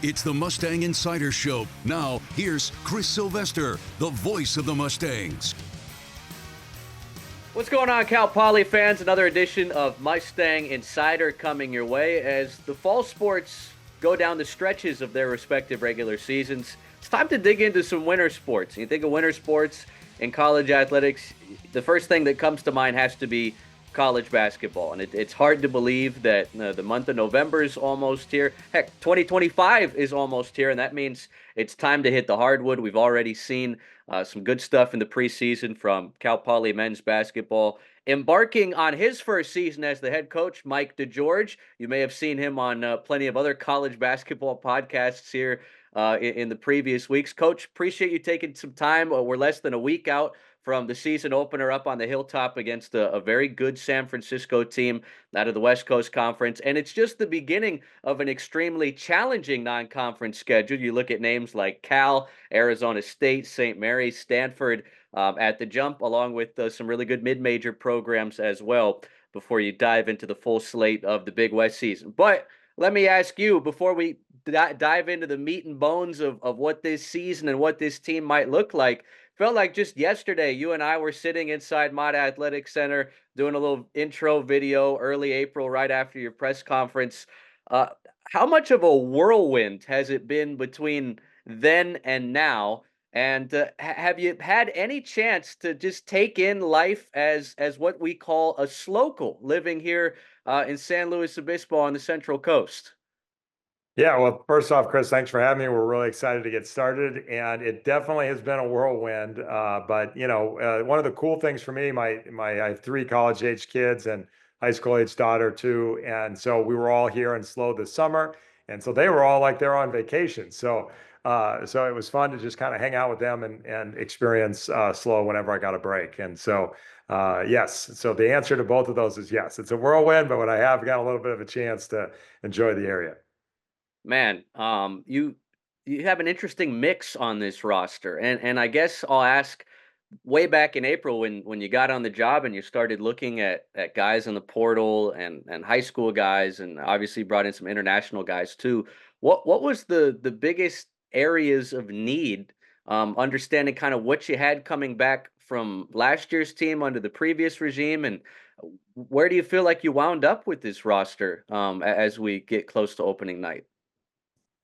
It's the Mustang Insider Show. Now, here's Chris Sylvester, the voice of the Mustangs. What's going on, Cal Poly fans? Another edition of Mustang Insider coming your way as the fall sports go down the stretches of their respective regular seasons. It's time to dig into some winter sports. You think of winter sports in college athletics, the first thing that comes to mind has to be college basketball. And it's hard to believe that the month of November is almost here. Heck, 2025 is almost here, and that means it's time to hit the hardwood. We've already seen some good stuff in the preseason from Cal Poly men's basketball. Embarking on his first season as the head coach, Mike DeGeorge. You may have seen him on plenty of other college basketball podcasts here in the previous weeks. Coach, appreciate you taking some time. We're less than a week out from the season opener up on the hilltop against a very good San Francisco team out of the West Coast Conference. And it's just the beginning of an extremely challenging non-conference schedule. You look at names like Cal, Arizona State, St. Mary's, Stanford at the jump, along with some really good mid-major programs as well before you dive into the full slate of the Big West season. But let me ask you, before we dive into the meat and bones of what this season and what this team might look like, felt like just yesterday you and I were sitting inside Mott Athletic Center doing a little intro video early April right after your press conference. Uh, how much of a whirlwind has it been between then and now? And have you had any chance to just take in life as what we call a slocal living here in San Luis Obispo on the Central Coast? Yeah, well, first off, Chris, thanks for having me. We're really excited to get started, and it definitely has been a whirlwind. But one of the cool things for me, I have three college-age kids and high school-age daughter too, and so we were all here in SLO this summer, and so they were all like they're on vacation. So it was fun to just kind of hang out with them and experience SLO whenever I got a break. And so yes, so the answer to both of those is yes. It's a whirlwind, but when I have got a little bit of a chance to enjoy the area. Man, you have an interesting mix on this roster, and I guess I'll ask. Way back in April, when you got on the job and you started looking at guys in the portal and high school guys, and obviously brought in some international guys too. What was the biggest areas of need? Understanding kind of what you had coming back from last year's team under the previous regime, and where do you feel like you wound up with this roster as we get close to opening night?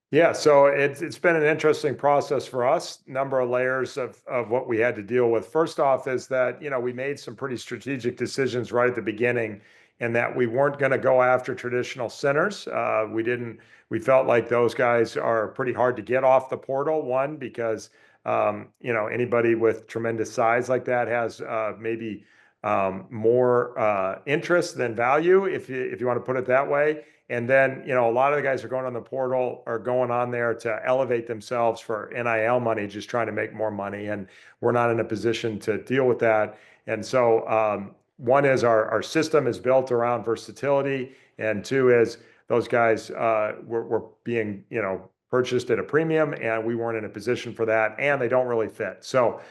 Yeah, so it's been an interesting process for us. Number of layers of what we had to deal with. First off, is that we made some pretty strategic decisions right at the beginning, and that we weren't going to go after traditional centers. We didn't. We felt like those guys are pretty hard to get off the portal. One, because anybody with tremendous size like that has maybe more interest than value, if you want to put it that way. And then, a lot of the guys who are going on the portal are going on there to elevate themselves for NIL money, just trying to make more money. And we're not in a position to deal with that. And so, one is our system is built around versatility. And two is those guys were being, purchased at a premium, and we weren't in a position for that, and they don't really fit. So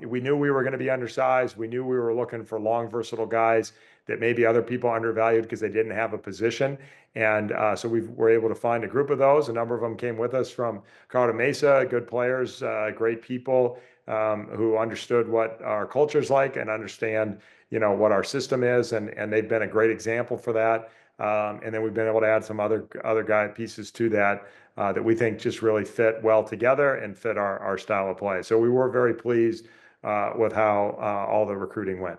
we knew we were going to be undersized. We knew we were looking for long, versatile guys that maybe other people undervalued because they didn't have a position. And so we were able to find a group of those. A number of them came with us from Colorado Mesa, good players, great people who understood what our culture is like and understand, what our system is. And they've been a great example for that. And then we've been able to add some other guy pieces to that that we think just really fit well together and fit our style of play. So we were very pleased with how all the recruiting went.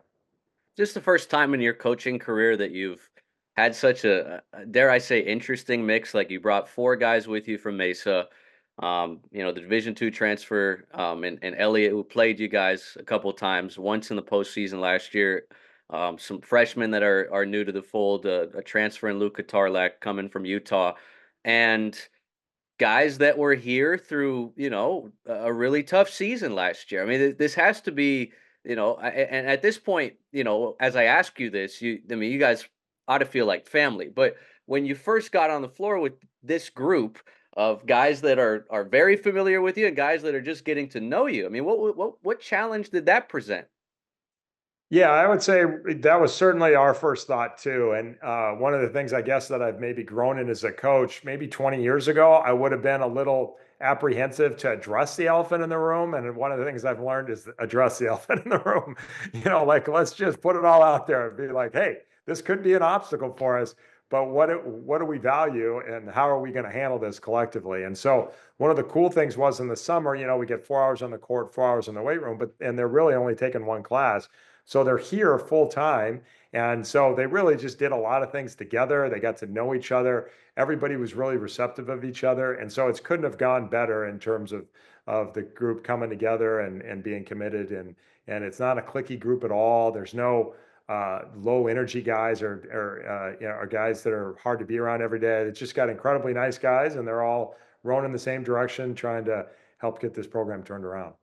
Just the first time in your coaching career that you've had such dare I say, interesting mix. Like you brought four guys with you from Mesa, the Division II transfer, and Elliott, who played you guys a couple of times, once in the postseason last year. Some freshmen that are new to the fold, a transfer in Luka Tarlak coming from Utah, and guys that were here through, a really tough season last year. I mean, this has to be, and at this point, as I ask you this, you guys ought to feel like family. But when you first got on the floor with this group of guys that are very familiar with you and guys that are just getting to know you, I mean, what challenge did that present? Yeah, I would say that was certainly our first thought too. And one of the things I guess that I've maybe grown in as a coach, maybe 20 years ago, I would have been a little apprehensive to address the elephant in the room. And one of the things I've learned is address the elephant in the room. Like let's just put it all out there and be like, hey, this could be an obstacle for us, but what do we value and how are we going to handle this collectively? And so one of the cool things was in the summer, we get 4 hours on the court, 4 hours in the weight room, and they're really only taking one class. So they're here full time. And so they really just did a lot of things together. They got to know each other. Everybody was really receptive of each other. And so it couldn't have gone better in terms of the group coming together and being committed. And it's not a cliquey group at all. There's no low energy guys or guys that are hard to be around every day. It's just got incredibly nice guys, and they're all rowing in the same direction, trying to help get this program turned around.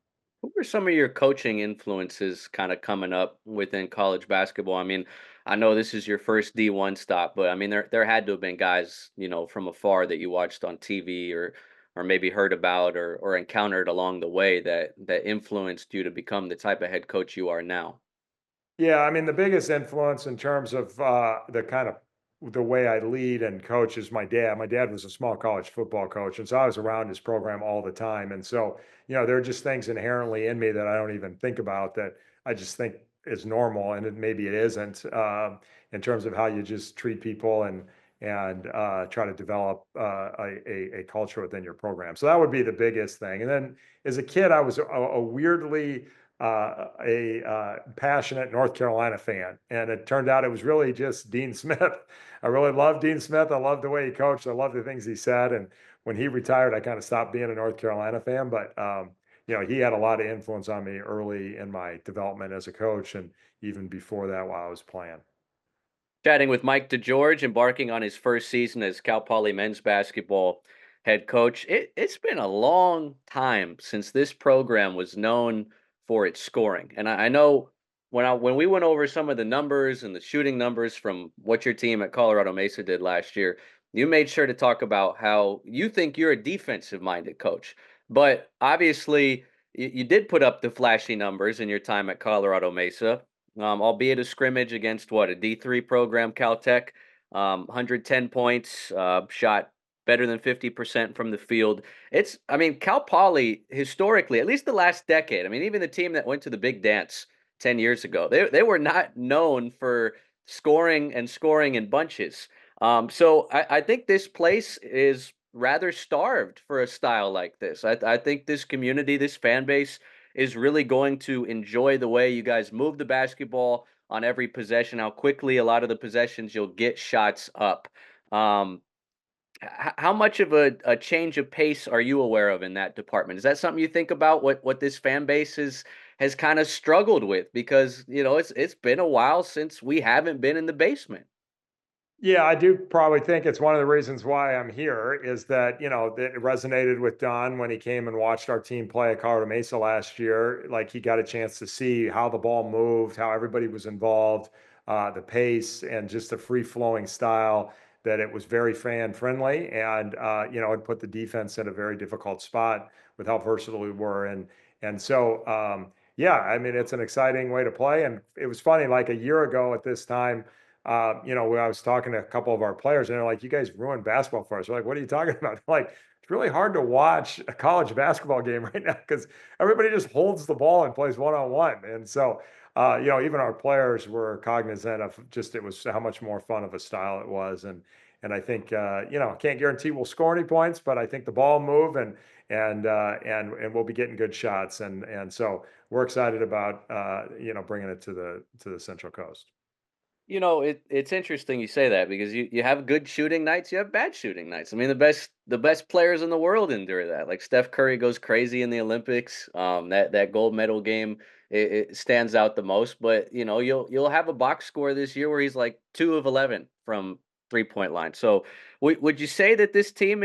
Who were some of your coaching influences kind of coming up within college basketball? I mean, I know this is your first D1 stop, but I mean there had to have been guys, from afar that you watched on TV or maybe heard about or encountered along the way that influenced you to become the type of head coach you are now. Yeah, I mean, the biggest influence in terms of the kind of the way I lead and coach is my dad. My dad was a small college football coach, and so I was around his program all the time. And so, there are just things inherently in me that I don't even think about that I just think is normal, and maybe it isn't in terms of how you just treat people and try to develop a culture within your program. So that would be the biggest thing. And then as a kid, I was a weirdly a passionate North Carolina fan, and it turned out it was really just Dean Smith. I really loved Dean Smith. I loved the way he coached. I loved the things he said. And when he retired, I kind of stopped being a North Carolina fan. But he had a lot of influence on me early in my development as a coach, and even before that, while I was playing. Chatting with Mike DeGeorge, embarking on his first season as Cal Poly men's basketball head coach. It's been a long time since this program was known for its scoring. And I know when we went over some of the numbers and the shooting numbers from what your team at Colorado Mesa did last year, you made sure to talk about how you think you're a defensive minded coach. But obviously, you did put up the flashy numbers in your time at Colorado Mesa, albeit a scrimmage against what, a D3 program, Caltech, 110 points, shot better than 50% from the field. I mean, Cal Poly historically, at least the last decade, I mean, even the team that went to the big dance 10 years ago, they were not known for scoring and scoring in bunches. So I think this place is rather starved for a style like this. I think this community, this fan base, is really going to enjoy the way you guys move the basketball on every possession, how quickly a lot of the possessions you'll get shots up. Um, how much of a change of pace are you aware of in that department? Is that something you think about? What this fan base has kind of struggled with, because it's been a while since we haven't been in the basement. Yeah, I do probably think it's one of the reasons why I'm here is that, that it resonated with Don when he came and watched our team play at Colorado Mesa last year. Like he got a chance to see how the ball moved, how everybody was involved, the pace and just the free flowing style, that it was very fan friendly. And, it put the defense in a very difficult spot with how versatile we were. And so, yeah, I mean, it's an exciting way to play. And it was funny, like a year ago at this time, when I was talking to a couple of our players, and they're like, "You guys ruined basketball for us." We're like, "What are you talking about?" Like, it's really hard to watch a college basketball game right now because everybody just holds the ball and plays one on one. And so, even our players were cognizant of just it was how much more fun of a style it was. And I think can't guarantee we'll score any points, but I think the ball move and we'll be getting good shots. And so we're excited about bringing it to the Central Coast. It's interesting you say that, because you have good shooting nights, you have bad shooting nights. I mean, the best players in the world endure that. Like Steph Curry goes crazy in the Olympics. That gold medal game, it stands out the most. But you'll have a box score this year where he's like 2 of 11 from 3-point line. So would you say that this team,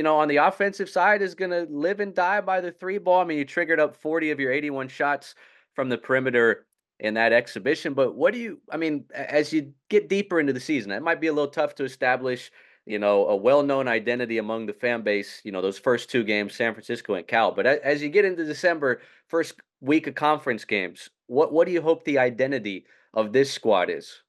on the offensive side, is going to live and die by the three ball? I mean, you triggered up 40 of your 81 shots from the perimeter in that exhibition. But I mean, as you get deeper into the season, it might be a little tough to establish, a well-known identity among the fan base, those first two games, San Francisco and Cal. But as you get into December, first week of conference games, what do you hope the identity of this squad is?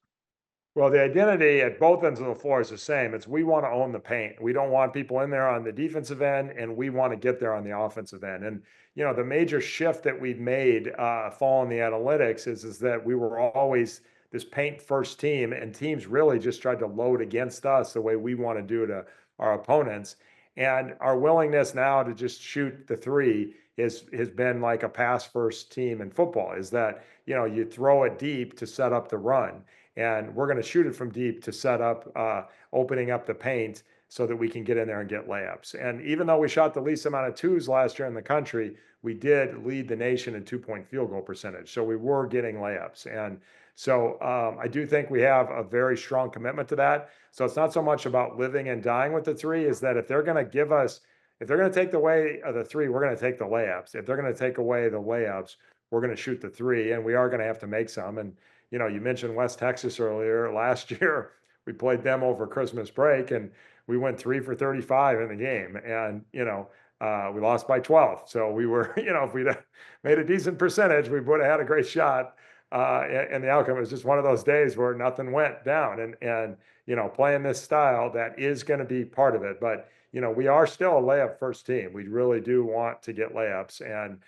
Well, the identity at both ends of the floor is the same. It's we want to own the paint. We don't want people in there on the defensive end, and we want to get there on the offensive end. And the major shift that we've made following the analytics is that we were always this paint first team, and teams really just tried to load against us the way we want to do to our opponents. And our willingness now to just shoot the three has been like a pass first team in football. Is that you throw it deep to set up the run, and we're going to shoot it from deep to set up opening up the paint so that we can get in there and get layups. And even though we shot the least amount of twos last year in the country, we did lead the nation in 2-point field goal percentage. So we were getting layups. And so I do think we have a very strong commitment to that. So it's not so much about living and dying with the three, is that if they're going to give us, if they're going to take the way of the three, we're going to take the layups. If they're going to take away the layups, we're going to shoot the three, and we are going to have to make some. And you mentioned West Texas earlier. Last year, we played them over Christmas break, and we went 3 for 35 in the game, and we lost by 12. So we were, if we'd made a decent percentage, we would have had a great shot. And the outcome was just one of those days where nothing went down. And playing this style, that is going to be part of it. But we are still a layup first team. We really do want to get layups, and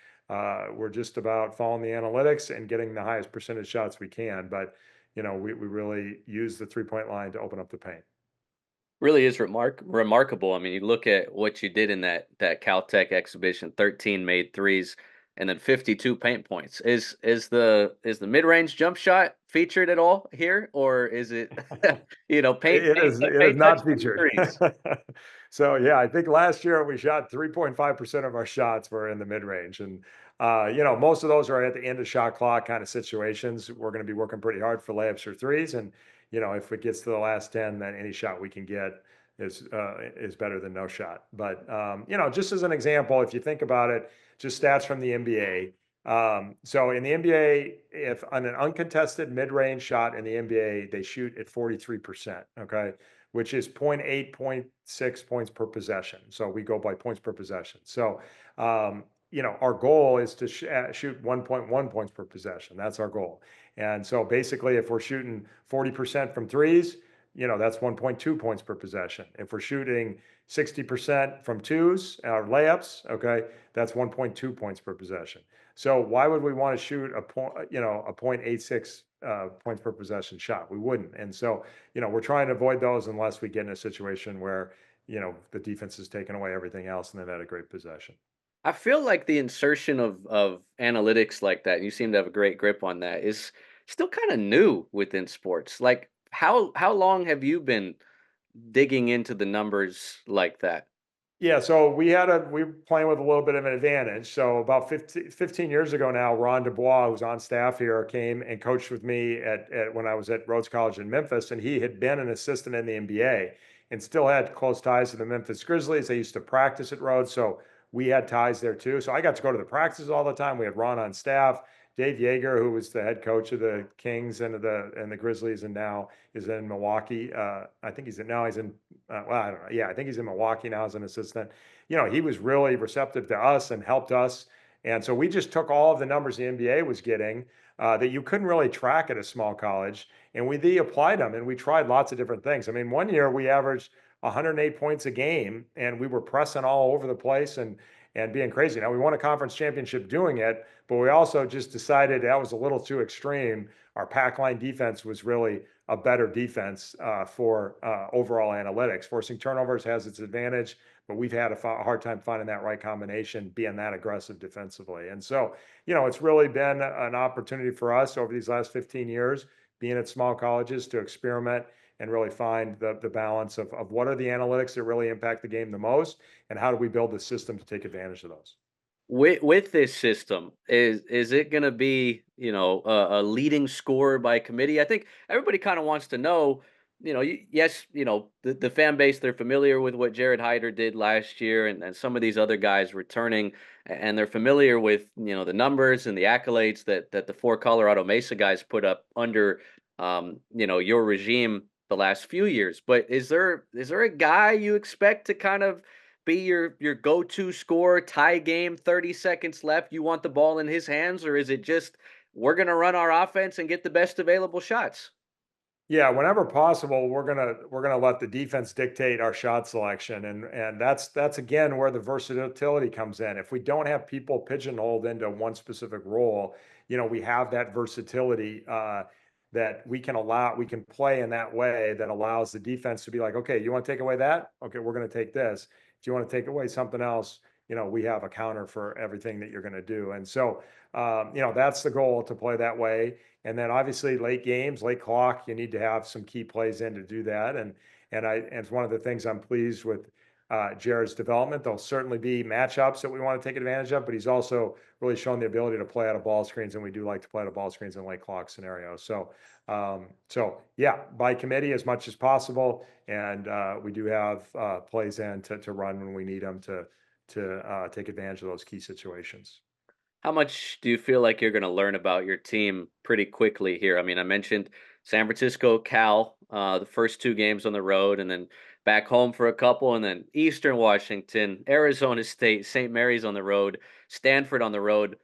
we're just about following the analytics and getting the highest percentage shots we can. But, we really use the 3-point line to open up the paint. Really is remarkable. I mean, you look at what you did in that Caltech exhibition, 13 made threes and then 52 paint points. Is the mid-range jump shot featured at all here, or is it paint It paint is it is paint not touchdown featured. threes? So, yeah, I think last year we shot 3.5% of our shots were in the mid-range, and, most of those are at the end of shot clock kind of situations. We're gonna be working pretty hard for layups or threes, and, if it gets to the last 10, then any shot we can get is better than no shot. But, just as an example, if you think about it, just stats from the NBA. So in the NBA, if on an uncontested mid-range shot in the NBA, they shoot at 43%, okay, which is point 0.8, point 0.6 points per possession. So we go by points per possession. So, our goal is to shoot 1.1 points per possession. That's our goal. And so basically, if we're shooting 40% from threes, that's 1.2 points per possession. If we're shooting 60% from twos or layups, okay, that's 1.2 points per possession. So why would we want to shoot a point, a 0.86 points per possession shot? We wouldn't. And so, we're trying to avoid those unless we get in a situation where, the defense is taking away everything else and they've had a great possession. I feel like the insertion of analytics like that, and you seem to have a great grip on that, is still kind of new within sports. Like how long have you been digging into the numbers like that? Yeah, so we were playing with a little bit of an advantage. So about 15 years ago now, Ron Dubois, who's on staff here, came and coached with me at when I was at Rhodes College in Memphis, and he had been an assistant in the NBA and still had close ties to the Memphis Grizzlies. They used to practice at Rhodes, so we had ties there too. So I got to go to the practices all the time. We had Ron on staff. Dave Yeager, who was the head coach of the Kings and the Grizzlies, and now is in Milwaukee. I think he's in. Well, I don't know. Yeah, I think he's in Milwaukee now as an assistant. He was really receptive to us and helped us. And so we just took all of the numbers the NBA was getting that you couldn't really track at a small college, and we applied them, and we tried lots of different things. I mean, one year we averaged 108 points a game, and we were pressing all over the place and being crazy. Now we won a conference championship doing it, but we also just decided that was a little too extreme. Our pack line defense was really a better defense for overall analytics. Forcing turnovers has its advantage, but we've had a hard time finding that right combination, being that aggressive defensively. And so, it's really been an opportunity for us over these last 15 years, being at small colleges, to experiment and really find the balance of what are the analytics that really impact the game the most, and how do we build the system to take advantage of those. With this system, is it going to be a leading scorer by committee? I think everybody kind of wants to know. Yes, the fan base, they're familiar with what Jared Hyder did last year, and some of these other guys returning, and they're familiar with the numbers and the accolades that the four Colorado Mesa guys put up under your regime the last few years. But is there a guy you expect to kind of be your go-to scorer, tie game, 30 seconds left, you want the ball in his hands, or is it just we're going to run our offense and get the best available shots? Yeah, whenever possible, we're gonna let the defense dictate our shot selection, and that's again where the versatility comes in. If we don't have people pigeonholed into one specific role, we have that versatility that we can play in that way that allows the defense to be like, okay, you want to take away that? Okay, we're going to take this. If you want to take away something else, we have a counter for everything that you're going to do. And so, that's the goal, to play that way. And then obviously late games, late clock, you need to have some key plays in to do that. And it's one of the things I'm pleased with Jared's development. There'll certainly be matchups that we want to take advantage of, but he's also really shown the ability to play out of ball screens, and we do like to play out of ball screens in late clock scenarios. So yeah, by committee as much as possible, and we do have plays in to run when we need them to take advantage of those key situations. How much do you feel like you're going to learn about your team pretty quickly here? I mean, I mentioned San Francisco, Cal, the first two games on the road, and then back home for a couple, and then Eastern Washington, Arizona State, St. Mary's on the road, Stanford on the road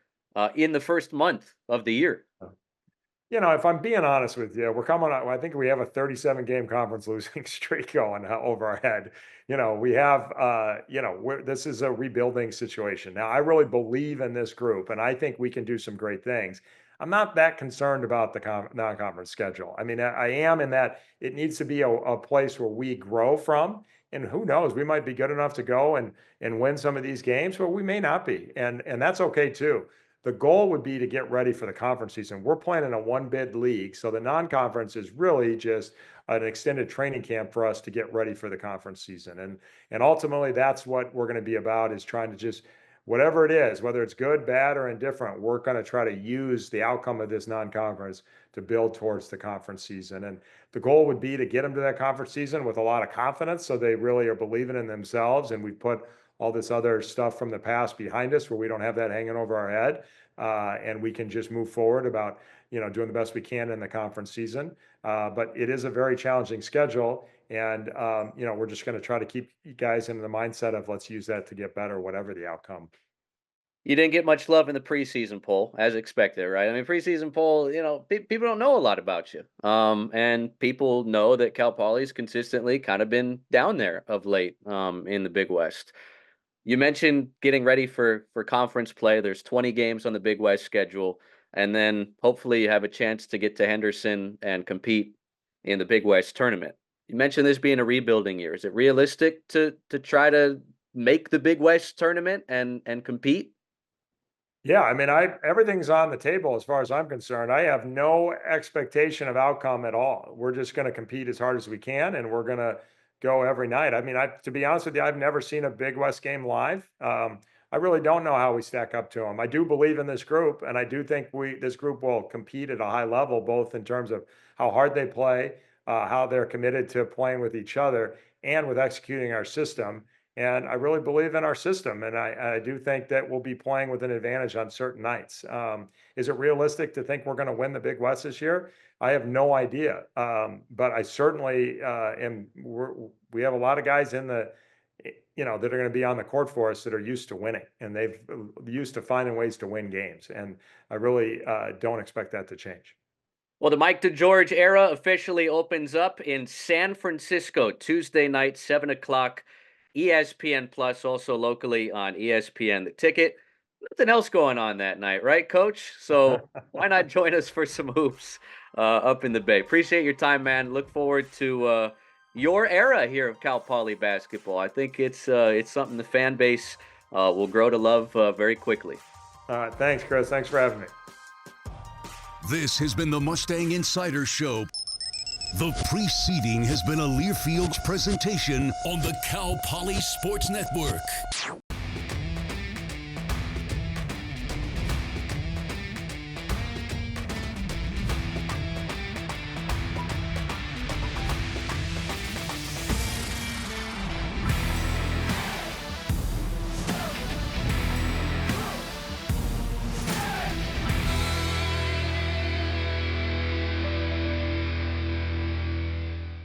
in the first month of the year. If I'm being honest with you, we're coming on. I think we have a 37 game conference losing streak going over our head. We have, this is a rebuilding situation. Now, I really believe in this group, and I think we can do some great things. I'm not that concerned about the non-conference schedule. I mean, I am in that it needs to be a place where we grow from. And who knows, we might be good enough to go and win some of these games, but we may not be. And that's okay too. The goal would be to get ready for the conference season. We're playing in a one bid league, so the non-conference is really just an extended training camp for us to get ready for the conference season. And ultimately that's what we're going to be about, is trying to just, whatever it is, whether it's good, bad, or indifferent, we're going to try to use the outcome of this non-conference to build towards the conference season. And the goal would be to get them to that conference season with a lot of confidence, so they really are believing in themselves, and we put all this other stuff from the past behind us where we don't have that hanging over our head. And we can just move forward about, doing the best we can in the conference season. But it is a very challenging schedule. And, we're just going to try to keep you guys in the mindset of let's use that to get better, whatever the outcome. You didn't get much love in the preseason poll, as expected, right? I mean, preseason poll, people don't know a lot about you. And people know that Cal Poly's consistently kind of been down there of late in the Big West. You mentioned getting ready for conference play. There's 20 games on the Big West schedule, and then hopefully you have a chance to get to Henderson and compete in the Big West tournament. You mentioned this being a rebuilding year. Is it realistic to try to make the Big West tournament and compete? Yeah, I mean, everything's on the table as far as I'm concerned. I have no expectation of outcome at all. We're just going to compete as hard as we can, and we're going to go every night. I mean, to be honest with you, I've never seen a Big West game live. I really don't know how we stack up to them. I do believe in this group, and I do think this group will compete at a high level, both in terms of how hard they play, how they're committed to playing with each other, and with executing our system. And I really believe in our system, and I do think that we'll be playing with an advantage on certain nights. Is it realistic to think we're going to win the Big West this year? I have no idea, but I certainly am. We have a lot of guys in the, that are going to be on the court for us that are used to winning, and they've used to finding ways to win games. And I really don't expect that to change. Well, the Mike DeGeorge era officially opens up in San Francisco Tuesday night, 7 o'clock. ESPN Plus, also locally on ESPN The Ticket. Nothing else going on that night, right, Coach? So why not join us for some hoops up in the Bay? Appreciate your time, man. Look forward to your era here of Cal Poly basketball. I think it's something the fan base will grow to love very quickly. All right, thanks, Chris. Thanks for having me. This has been the Mustang Insider Show. The preceding has been a Learfield's presentation on the Cal Poly Sports Network.